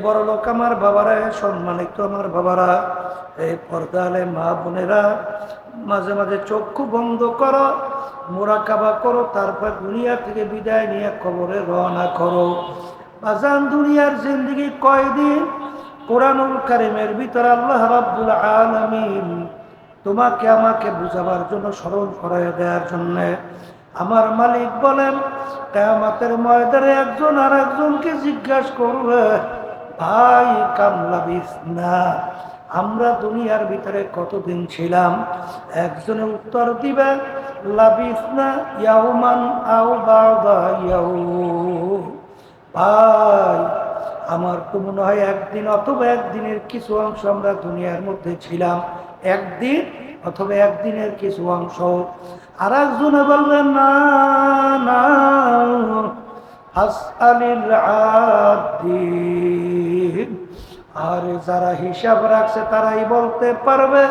বড় লোক আমার বাবারা, সম্মানিত আমার বাবারা, পর্দালে মা বোনেরা, মাঝে মাঝে চক্ষু বন্ধ করো, মুরাকাবা করো, তারপর দুনিয়া থেকে বিদায় নিয়ে কবরে রওনা করো। বাজান, দুনিয়ার জিন্দেগি কয়দিন? কোরআনুল কারীমের ভিতরে আল্লাহ রাব্বুল আলামিন তোমাকে আমাকে বুঝাবার জন্য, স্মরণ করাইয়া দেওয়ার জন্য আমার মালিক বলেন, কিয়ামতের ময়দানে একজন আর একজনকে জিজ্ঞাসা করবে, ভাই কামলা বিসনা, আমরা দুনিয়ার ভিতরে কতদিন ছিলাম? একজনে উত্তর দিবে, লাবিসনা ইয়াউমান আও বা'দা ইয়াউম। ভাই, আমার তো মনে হয় একদিন অথবা একদিনের কিছু অংশ আমরা দুনিয়ার মধ্যে ছিলাম, একদিন অথবা একদিনের কিছু অংশ। আর একজনে বলবেন, না না, আসআলিল আদিন। আর যারা হিসাব রাখছে তারাই বলতে পারবে।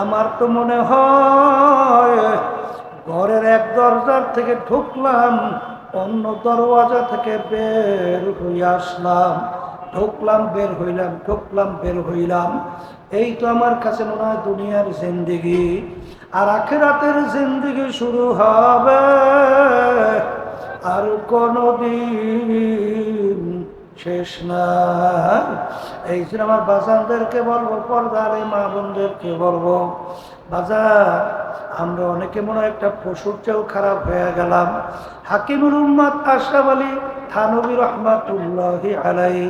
আমার তো মনে হয় ঘরের এক দরজার থেকে ঢুকলাম, অন্য দরওয়াজা থেকে বের হয়ে আসলাম, ঢুকলাম বের হইলাম, ঢুকলাম বের হইলাম। এই তো আমার কাছে মনে হয় দুনিয়ার জিন্দেগি। আর আখিরাতের জিন্দেগি শুরু হবে আর কোনদিন শেষ না। এই জন্য আমার বাজানদেরকে বলবো, পর্দারে মা বোনদেরকে বলবো, বাজার আমরা অনেকে মনে হয় একটা পশুর চেয়েও খারাপ হয়ে গেলাম। হাকিমুল উম্মাত আশরাফ আলী থানভী রহমাতুল্লাহি আলাইহি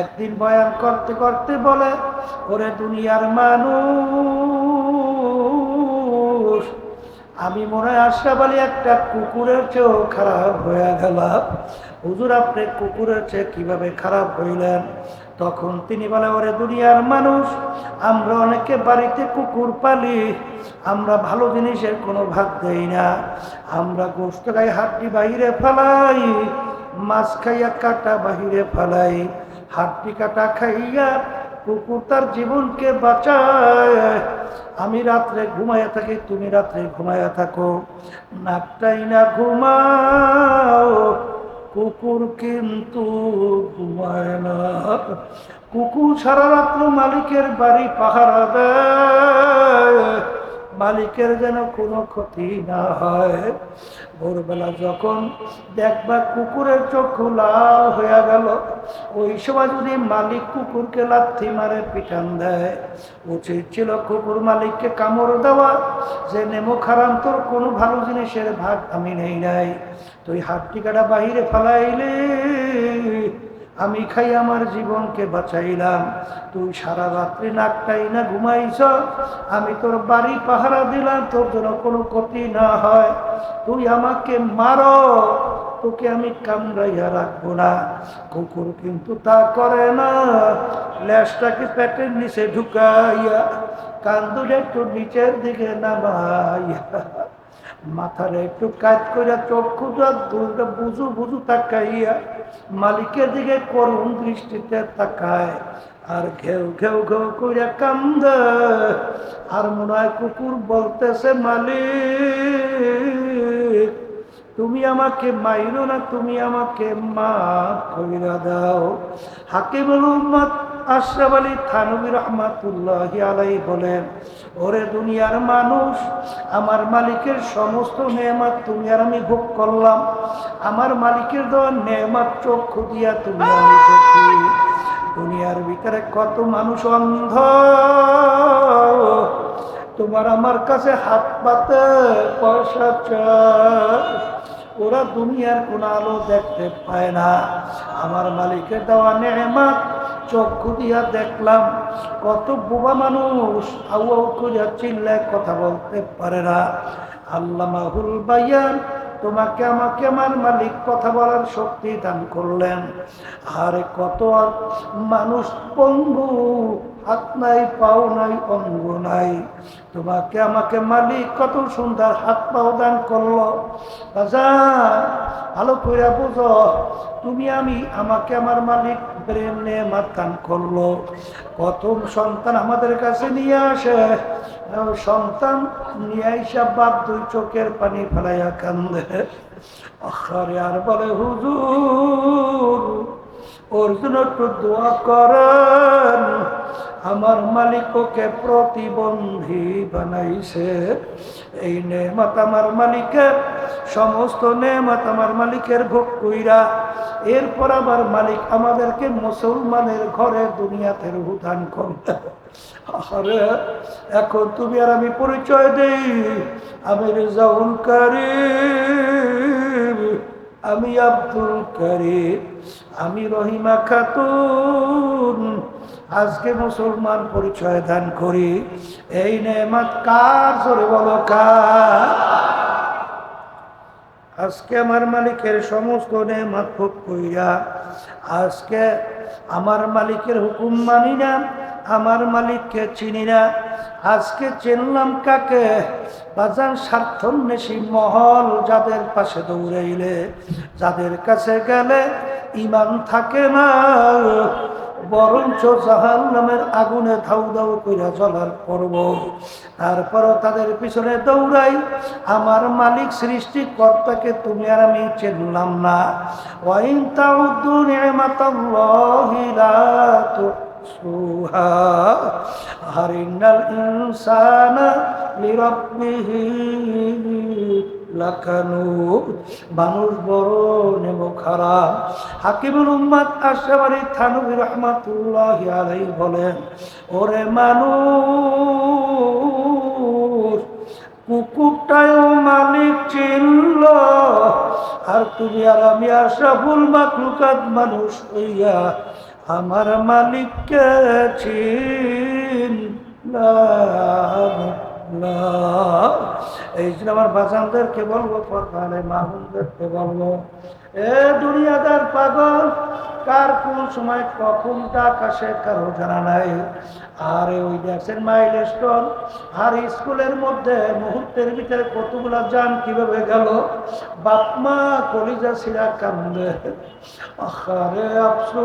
একদিন বয়ান করতে করতে বলে, ওরে দুনিয়ার মানুষ, আমি মনে হয় আশরাফ আলী একটা কুকুরের চেয়েও খারাপ হয়ে গেলাম। হুজুর, আপনি কুকুরের চেয়ে কিভাবে খারাপ হইলেন? তখন তিনি বলে, ওরে দুনিয়ার মানুষ, আমরা অনেকে বাড়িতে কুকুর পালি, আমরা ভালো জিনিসের কোনো ভাগ দেই না। আমরা গোশত খাই, হাড্ডি বাহিরে ফেলাই, মাছ খাইয়া কাটা বাহিরে ফেলাই। হাড্ডি কাটা খাইয়া কুকুর তার জীবনকে বাঁচায়। আমি রাত্রে ঘুমাইয়া থাকি, তুমি রাত্রে ঘুমাইয়া থাকো, নাকটাই না ঘুমাও, কুকুর কিন্তু ঘুমায় না। কুকুর সারা রাত্র মালিকের বাড়ি পাহারা দেয়, মালিকের যেন কোনো ক্ষতি না হয়। ভোরবেলা যখন দেখবা কুকুরের চক্ষু লাল হয়ে গেল, ওই সময় যদি মালিক কুকুরকে লাথি মারে, পিটান দেয়, উচিত ছিল কুকুর মালিককে কামড় দেওয়া, যে নেমো খারাম, তোর কোনো ভালো জিনিসের ভাগ আমি নেই নাই, তুই হাড্ডি কাটা বাহিরে ফেলাইলে, আমি খাই আমার জীবনকে বাঁচাইলাম। তুই সারা রাত্রি নাকটাই না ঘুমাইছ, আমি তোর বাড়ি পাহারা দিলাম, তোর জন্য কোনো ক্ষতি না হয়, তুই আমাকে মারো, তোকে আমি কামড়াইয়া রাখবো না। কুকুর কিন্তু তা করে না, ল্যাসটাকে পেটের নিচে ঢুকাইয়া, কান্দুরে একটু নিচের দিকে নামাইয়া, মাথার একটু কাজ করে চক্ষুটা দুটো বুঝু বুঝু তাকাইয়া মালিকের দিকে করুণ দৃষ্টিতে তাকায়, আর ঘেউ ঘেউ ঘেউ করে কান্দে। আর মনে হয় কুকুর বলতেছে, মালিক তুমি আমাকে মাইরো না, তুমি আমাকে মাফ কইরা দাও। হাকিমুল উম্মাত আশরাফ আলী থানভী রহমাতুল্লাহি আলাইহি বলেন, ওরে দুনিয়ার মানুষ, আমার মালিকের সমস্ত নেয়ামত তুমি আর আমি ভোগ করলাম। আমার মালিকের দেওয়া নেয়ামত চক্ষু দিয়া তুমি আমি দেখি। দুনিয়ার ভিতরে কত মানুষ অন্ধ, তোমার আমার কাছে হাত পাতে পয়সা চায়, ওরা দুনিয়ার কোন আলো দেখতে পায় না। আমার মালিকের দেওয়া নেয়ামত চক্ষু দিয়া দেখলাম, কত বোবা মানুষ আউ আউ করিয়া চিল্লায় কথা বলতে পারে না। আল্লামাহুল বায়ান, তোমাকে আমাকে আমার মালিক কথা বলার শক্তি দান করলেন। আর কত মানুষ পঙ্গু, হাত নাই, পাও নাই, অঙ্গ নাই, তোমাকে আমাকে মালিক কত সুন্দর হাত পাও দান করলো। বাজার ভালো করে বুঝো, তুমি আমি আমাকে আমার মালিক ব্রেন নেয়ামত দান করলো। কত সন্তান আমাদের কাছে নিয়ে আসে, সন্তান নিয়ে আইসা বাপ দুই চোখের পানি ফেলাইয়া কান্দে, আরে আর বলে, হুজুর ওর জন্য একটু দোয়া করেন, আমার মালিক ওকে প্রতিবন্ধী বানাইছে। এই নেয়ামত আমার মালিকের, সমস্ত নেয়ামত আমার মালিকের ভোগ কইরা এরপর আবার মালিক আমাদেরকে মুসলমানের ঘরে দুনিয়াতে রূহ দান করবে। আরে এখন তুমি আর আমি পরিচয় দেই, আমি রেজাউল কারীম, আমি আব্দুল কারীম, আমি রহিমা খাতুন, আজকে মুসলমান পরিচয় দান করি। এই নেয়ামত কার? জোরে বলো কার? আজকে আমার মালিকের সমস্ত নেয়ামত ভোগ কইরা আজকে আমার মালিকের হুকুম মানি না, আমার মালিককে চিনি না। আজকে চিনলাম কাকে? বাজার স্বার্থন্বেষী মহল, যাদের পাশে দৌড়াইলে, যাদের কাছে গেলে ইমান থাকে না, বরঞ্চ জাহান্নামের আগুনে ধাউ ধাউ কইরা জ্বলার পর্ব। তারপরও তাদের পিছনে দৌড়াই। আমার মালিক সৃষ্টিকর্তাকে তুমি আর আমি চিনলাম না। ওয়াইন তাউদ্দু নি'মাতাল্লাহি লা তুহসুহা, আরিনাল ইনসানা লিরাব্বিহি লাকানুদ। মানুষ বড় নেমো খারাপ। হাকিমুল উম্মাত আশরাফ আলী থানভী রাহমাতুল্লাহি আলাইহি বলেন, ওরে মানুষ, কুকুরটাও মালিক চিনল, আর তুমি আর আমি আশরাফুল মাখলুকাত মানুষ হইয়া আমার মালিককে চিনলাম না। এই জন্য আমার বাজানদেরকে বলবো, পরকালে মাহুনদেরকে বলবো, এ দুনিয়াদার পাগল, কার কোন সময় কখনটা আকাশে কারো জানা নাই। আর ওই দেখছেন মাইলস্টোন, আর স্কুলের মধ্যে মুহূর্তের ভিতরে কতগুলা যান কিভাবে গেল, বাপমা কলিজা ছিঁড়া কান্দে, আরে আফসোস,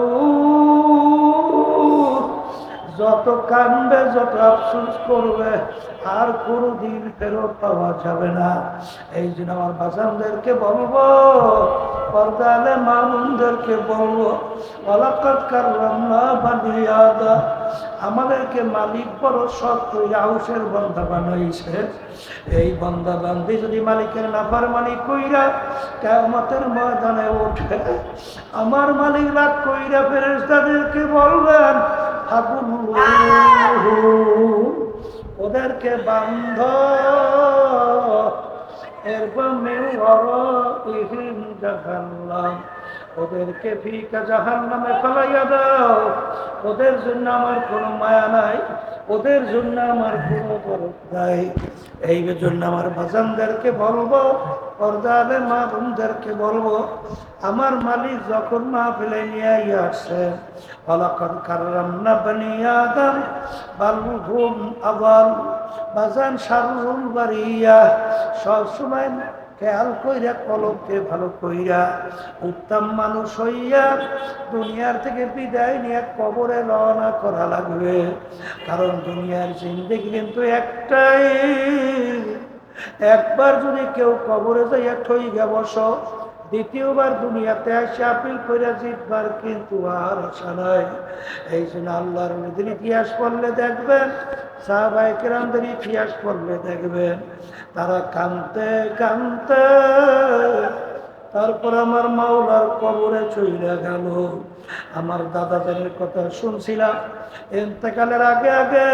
যত কান্দবে যত আফসোস করবে আর কোনোদিন ফেরত পাওয়া যাবে না। এই জন্য আমার বাজানদেরকে বলবো, পর্দালে মামুনদেরকে বলবো, ওয়ালাকাদ কাররামনা বানি আদম, আমাদেরকে মালিক বড় শক্ত আউসের বান্দা বানাইছে। এই বান্দা বান্দি যদি মালিকের নাফরমানি কইরা কিয়ামতের ময়দানে ওঠে, আমার মালিক রাগ কইরা ফেরেশতাদেরকে বলবেন, ওদেরকে বান্ধ, এরপর জাহান্নাম, ওদেরকে ফিকা জাহান্নামে ফেলাইয়া দাও। ওদের জন্য আমার কোনো মায়া নাই, ওদের জন্য আমার কোনো দরদ নাই। এই জন্য আমার বাজানদেরকে বলবো, পর্দালে মা বোনদেরকে বলবো, আমার মালিক যখন মাহফিলে নিয়ে আসছে, ওয়ালাকাদ কাররামনা বানি আদম বালহুম আযাল, বাজান শাররুল বারিয়া, সব সময় খেয়াল কইরা কলমকে ভালো কইরা উত্তম মানুষ হইয়া দুনিয়ার থেকে বিদায় নিয়ে কবরে রওনা করা লাগবে। কারণ দুনিয়ার জিন্দেগি কিন্তু একটাই, একবার যদি কেউ কবরে যাইয়া ঠইগা বসো, দ্বিতীয়বার দুনিয়াতে এসে আপিল করে জিতবার কিন্তু আর আশা নাই। এই জন্য আল্লাহর নবীর ইতিহাস পড়লে দেখবেন, সাহাবায়ে কেরামদের ইতিহাস পড়লে দেখবেন, তারা কাঁদতে কাঁদতে তারপর আমার মাওলার কবরে চইলা গেল। আমার দাদাদের কথা শুনছিলাম, ইন্তেকালের আগে আগে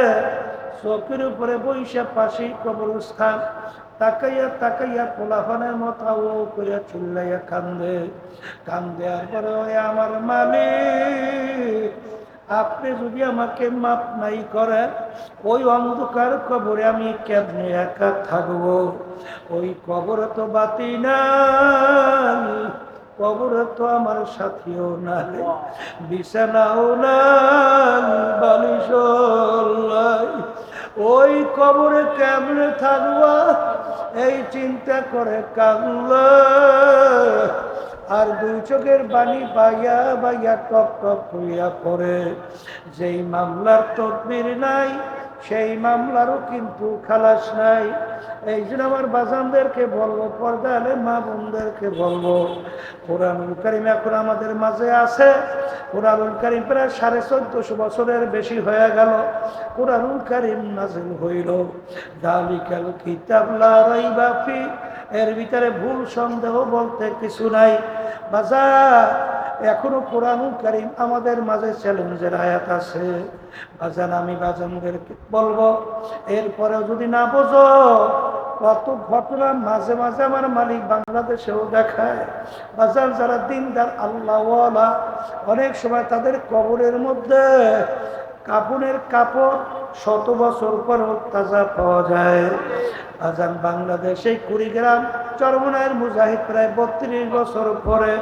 চোখের উপরে বৈশা পাশে কবরস্থান, তাকাইয়া তাকাইয়া পোলাফানের মতো ও করিয়া চিল্লাইয়া কান্দে কান্দে। আর পরে ওই আমার মালিক, আপনি যদি আমাকে মাপ নাই করেন, ওই অন্ধকার কবরে আমি কেমনে একা থাকবো? ওই কবরে তো বাতি নাই, কবরে তো আমার সাথীও নাই, বিছানাও নাই, বালিশও নাই, ওই কবরে কেমনে থাকবা? এই চিন্তা করে কাঁদলো। আর দুই চোখের বাণী বাইয়া বাইয়া টপ টপ করিয়া পড়ে। যেই মামলার তদবির নাই, সেই মামলারও কিন্তু খালাস নাই। এই জন্য আমার বাজানদেরকে বলবো, পর্দালে মা বোনদেরকে বলবো, কোরআনুল কারীম এখন আমাদের মাঝে আছে। কোরআনুল কারীম প্রায় 1450 বছরের বেশি হয়ে গেল কোরআনুল কারীম নাযিল হইল। যালিকাল কিতাব লা রাইবা ফি, এর ভিতরে ভুল সন্দেহ বলতে কিছু নাই। বাজার এখনো কোরআনুল কারীম আমাদের মাঝে চ্যালেঞ্জের আয়াত আছে। বাজান আমি বাজানদেরকে বলবো, এরপরেও যদি না বোঝো, কত ঘটনা মাঝে মাঝে আমার মালিক বাংলাদেশেও দেখায়। বাজার যারা দিনদার আল্লাহওয়ালা, অনেক সময় তাদের কবরের মধ্যে কাপড়ের কাপড় 100 বছর পরেও তাজা পাওয়া যায়। বাজান বাংলাদেশে কুড়িগ্রাম চরমনায়ের মুজাহিদ প্রায় 32 বছর পরে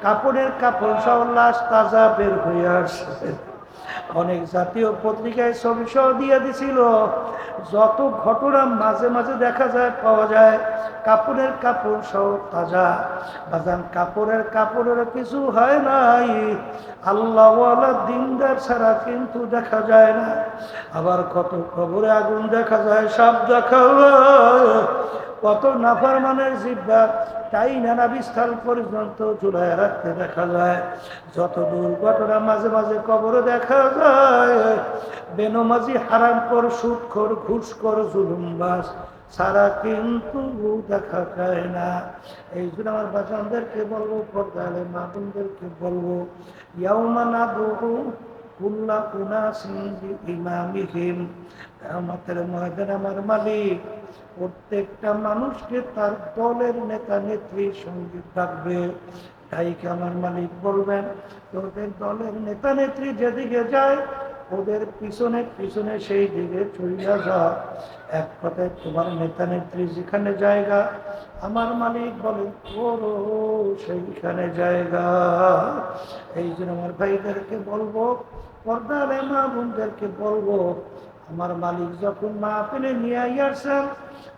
কাপড়ের কাপড় সহ লাশ তাজা বের হয়ে আসছে। অনেক জাতীয় পত্রিকায় ছবি সহ দিয়ে দিছিল। যত ঘটনা মাঝে মাঝে দেখা যায়, পাওয়া যায়, কাপড়ের কাপড় সহ তাজা। বাজান কাপড়ের কাপড়ের কিছু হয় নাই, আল্লাহওয়ালা দিনদার ছাড়া কিন্তু দেখা যায় না। আবার কত কবরে আগুন দেখা যায়, সাপ দেখা যায়, কত নাফরমানের জিহ্বা তাই নানা বিস্থাল পর্যন্ত ঝুলায় রাখতে দেখা যায়। যত দুর্ঘটনা মাঝে মাঝে কবরে দেখা যায়, বেনমাজি, হারামখোর, সুদখোর, ঘুষখোর, জুলুমবাজ সারা কিন্তু দেখা যায় না। এই জন্য আমার বাচ্চাদেরকে বলবো, পর্দালে মা বোনদেরকে বলবো, ইয়াউমা নাদউ কুল্লা উনাসিন বিইমামিহিম, কিয়ামতের ময়দানে আমার মালিক প্রত্যেকটা মানুষকে তার দলের নেতা নেত্রীর সঙ্গে থাকবে। তাইকে আমার মালিক বলবেন, তোদের দলের নেতা নেত্রী যেদিকে যায় ওদের পিছনে পিছনে সেই দিকে চলিয়া যা। এক কথায় তোমার নেতা নেত্রী যেখানে জায়গা, আমার মালিক বলেন ওরও সেইখানে জায়গা। এই জন্য আমার ভাইদেরকে বলবো, পর্দার মা বোনদেরকে বলবো, আমার মালিক যখন মাহফিলে নিয়ে আসছেন,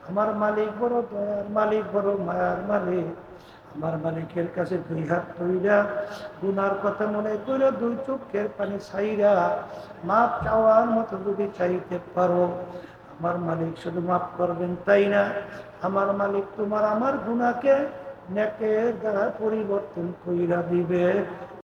আমার মালিক বড় দয়ার মালিক, বড় মায়ার মালিক। আমার মালিকের কাছে দুই হাত ধইরা গুনার কথা মনে করে দুই চোখের পানি ছাইরা মাপ চাওয়ার মতো যদি চাইতে পারো, আমার মালিক শুধু মাফ করবেন তাই না, আমার মালিক তোমার আমার গুনাহকে নেকের দ্বারা পরিবর্তন কইরা দিবে।